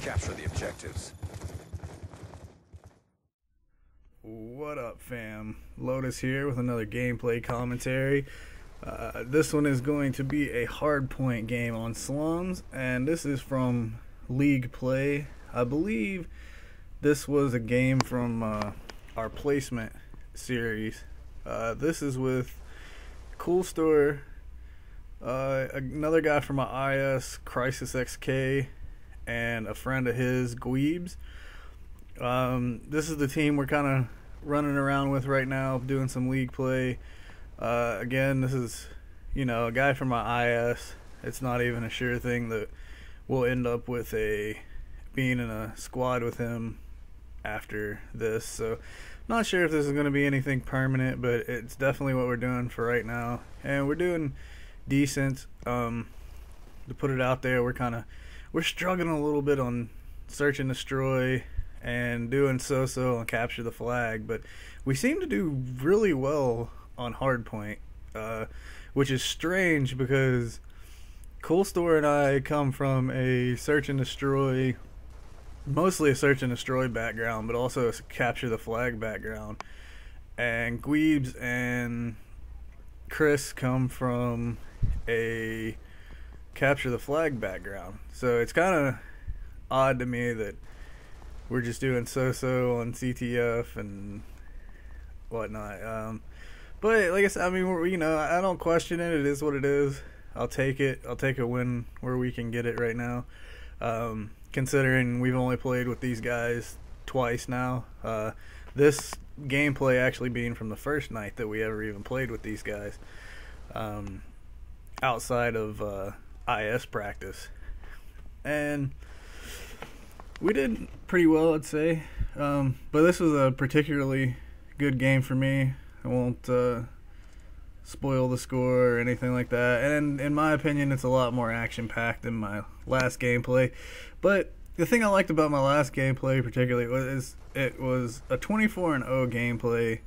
Capture the objectives. What up, fam? Lotus here with another gameplay commentary. This one is going to be a hardpoint game on slums, and this is from League Play. I believe this was a game from our placement series. This is with Cool Store, another guy from my IS, Crisis XK, and a friend of his, Gweebs. This is the team we're kind of running around with right now, doing some league play. Again, this is, a guy from my IS. It's not even a sure thing that we'll end up with being in a squad with him after this. So, not sure if this is going to be anything permanent, but it's definitely what we're doing for right now. And we're doing decent. To put it out there, we're struggling a little bit on search and destroy and doing so-so on capture the flag, but we seem to do really well on hardpoint, which is strange because Cool Store and I come from a search and destroy, mostly a search and destroy background, but also a capture the flag background, and Gweebs and Chris come from a capture the flag background. So it's kind of odd to me that we're just doing so-so on CTF and whatnot. But like I said, I mean, I don't question it. It is what it is. I'll take it. I'll take a win where we can get it right now. Considering we've only played with these guys twice now. This gameplay actually being from the first night that we ever even played with these guys. Outside of IS practice. And we did pretty well, I'd say, but this was a particularly good game for me. I won't spoil the score or anything like that, and in my opinion it's a lot more action-packed than my last gameplay. But the thing I liked about my last gameplay particularly was it was a 24-0 gameplay,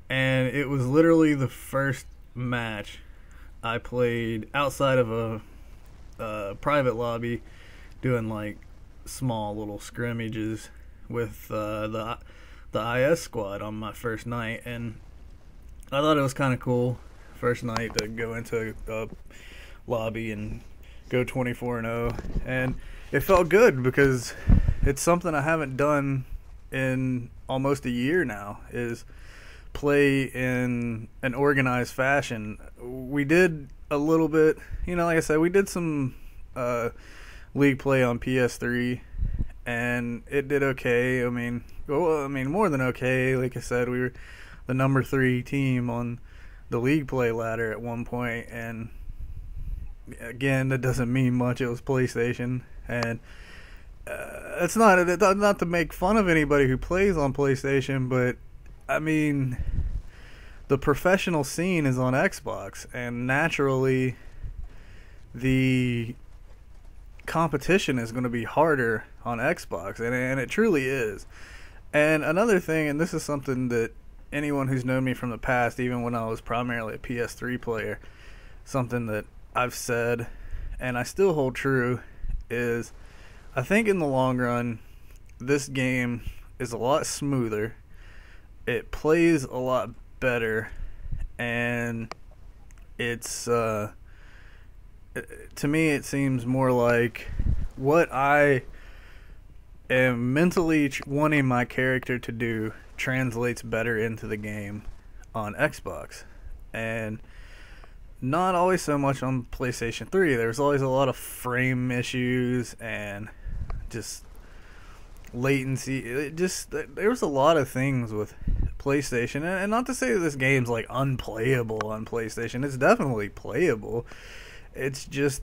and it was literally the first match I played outside of a private lobby doing like small little scrimmages with the IS squad on my first night, and I thought it was kind of cool first night to go into a lobby and go 24-0, and it felt good because it's something I haven't done in almost a year now, is play in an organized fashion. We did a little bit, like I said, we did some league play on PS3, and it did okay. I mean, more than okay. Like I said, we were the number 3 team on the league play ladder at one point, and again, that doesn't mean much. It was PlayStation, and it's not to make fun of anybody who plays on PlayStation, but I mean, the professional scene is on Xbox, and naturally the competition is going to be harder on Xbox, and it truly is. And another thing, and this is something that anyone who's known me from the past, even when I was primarily a PS3 player, something that I've said and I still hold true, is I think in the long run this game is a lot smoother, it plays a lot better, and it's to me it seems more like what I am mentally wanting my character to do translates better into the game on Xbox, and not always so much on PlayStation 3. There's always a lot of frame issues and just latency. There was a lot of things with PlayStation, and not to say that this game's like unplayable on PlayStation. It's definitely playable. It's just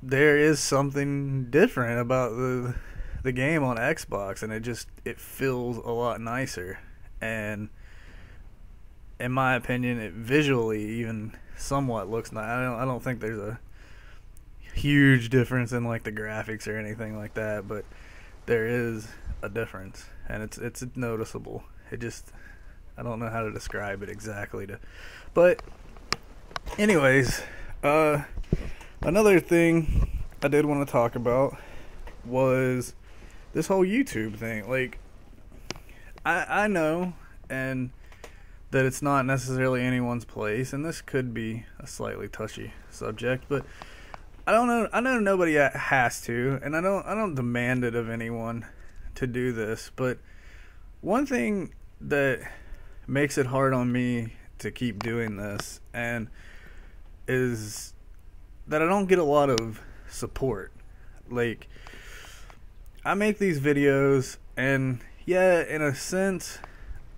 there is something different about the game on Xbox, and it feels a lot nicer, and in my opinion it visually even somewhat looks nice. I don't think there's a huge difference in like the graphics or anything like that, but there is a difference, and it's noticeable. I don't know how to describe it exactly but anyways, another thing I did want to talk about was this whole YouTube thing. Like, I know and that it's not necessarily anyone's place, and this could be a slightly touchy subject, but I don't know. I know nobody has to, and I don't demand it of anyone to do this. But one thing that makes it hard on me to keep doing this, and is that I don't get a lot of support. Like, I make these videos, and yeah, in a sense,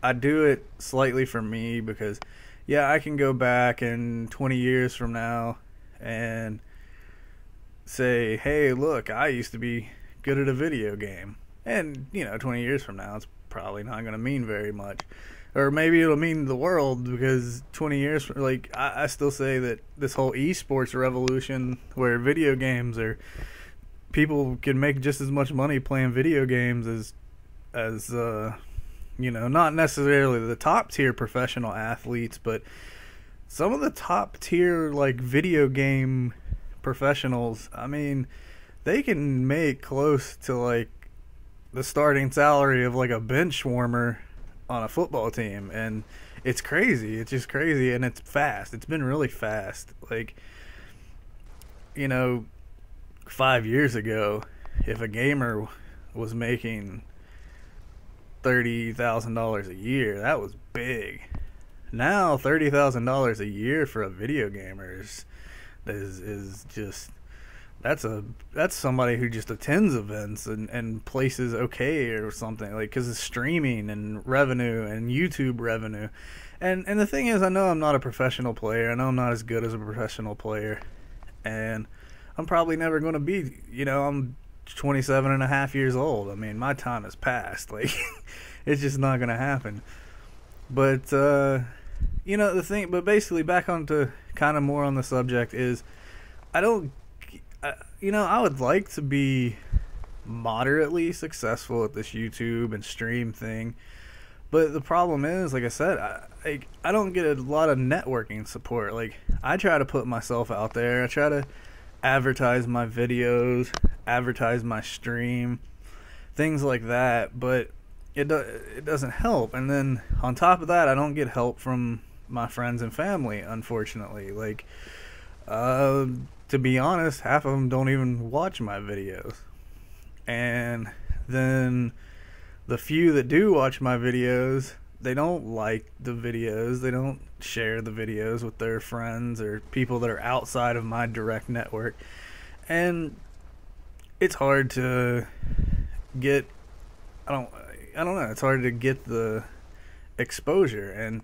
I do it slightly for me because, yeah, I can go back in 20 years from now and say, hey, look, I used to be good at a video game. And, 20 years from now, it's probably not going to mean very much. Or maybe it'll mean the world, because 20 years, like, I still say that this whole eSports revolution where video games are, people can make just as much money playing video games as not necessarily the top tier professional athletes, but some of the top tier, like, video game professionals, I mean, they can make close to, like, the starting salary of, like, a bench warmer on a football team. And it's crazy. It's just crazy, and it's fast. It's been really fast. Like, 5 years ago, if a gamer was making $30,000 a year, that was big. Now $30,000 a year for a video gamer is just, that's somebody who just attends events and places okay or something, like, because of streaming and revenue and YouTube revenue. And the thing is, I know I'm not a professional player. I know I'm not as good as a professional player, and I'm probably never going to be. I'm 27 and a half years old. I mean, my time has passed. Like, it's just not going to happen. But, the thing, but basically back onto kind of more on the subject is, I would like to be moderately successful at this YouTube and stream thing. But the problem is, like I said, I don't get a lot of networking support. Like, I try to put myself out there. I try to advertise my videos, advertise my stream, things like that, but it doesn't help. And then on top of that, I don't get help from my friends and family, unfortunately. Like, to be honest, half of them don't even watch my videos. And then the few that do watch my videos, they don't like the videos. They don't share the videos with their friends or people that are outside of my direct network. And it's hard to get, I don't know, it's hard to get the exposure. And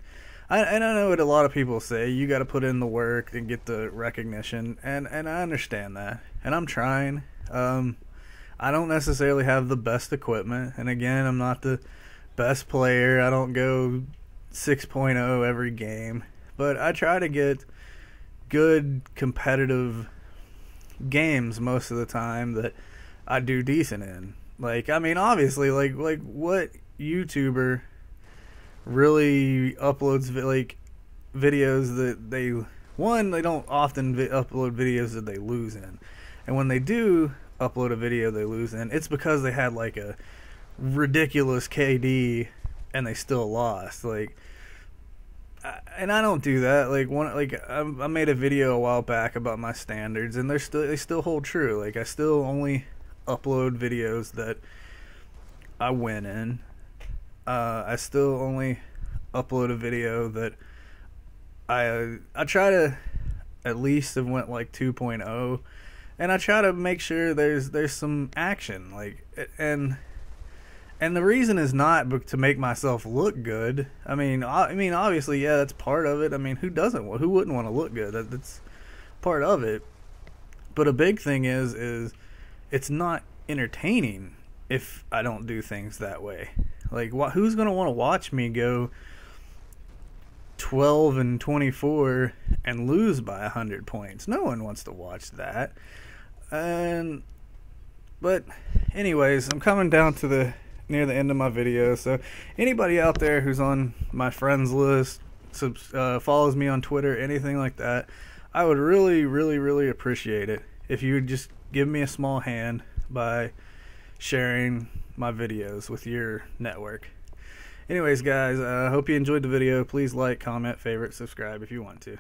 I know what a lot of people say, you got to put in the work and get the recognition, and I understand that, and I'm trying. I don't necessarily have the best equipment, and again, I'm not the best player. I don't go 6.0 every game, but I try to get good competitive games most of the time that I do decent in. Like, I mean, obviously, like what YouTuber really uploads videos that they don't often upload videos that they lose in, and when they do upload a video they lose in, it's because they had like a ridiculous KD and they still lost. Like, and I don't do that. I made a video a while back about my standards, and they still hold true. Like, I still only upload videos that I win in. I still only upload a video that I try to at least have went like 2.0, and I try to make sure there's some action, like, and the reason is not to make myself look good. I mean obviously, yeah, that's part of it. I mean, who wouldn't want to look good? That's part of it. But a big thing is it's not entertaining if I don't do things that way. Like, who's going to want to watch me go 12-24 and lose by 100 points? No one wants to watch that. But anyways, I'm coming down to near the end of my video. So anybody out there who's on my friends list, follows me on Twitter, anything like that, I would really, really, really appreciate it if you would just give me a small hand by sharing my videos with your network. Anyways, guys, I hope you enjoyed the video. Please like, comment, favorite, subscribe if you want to.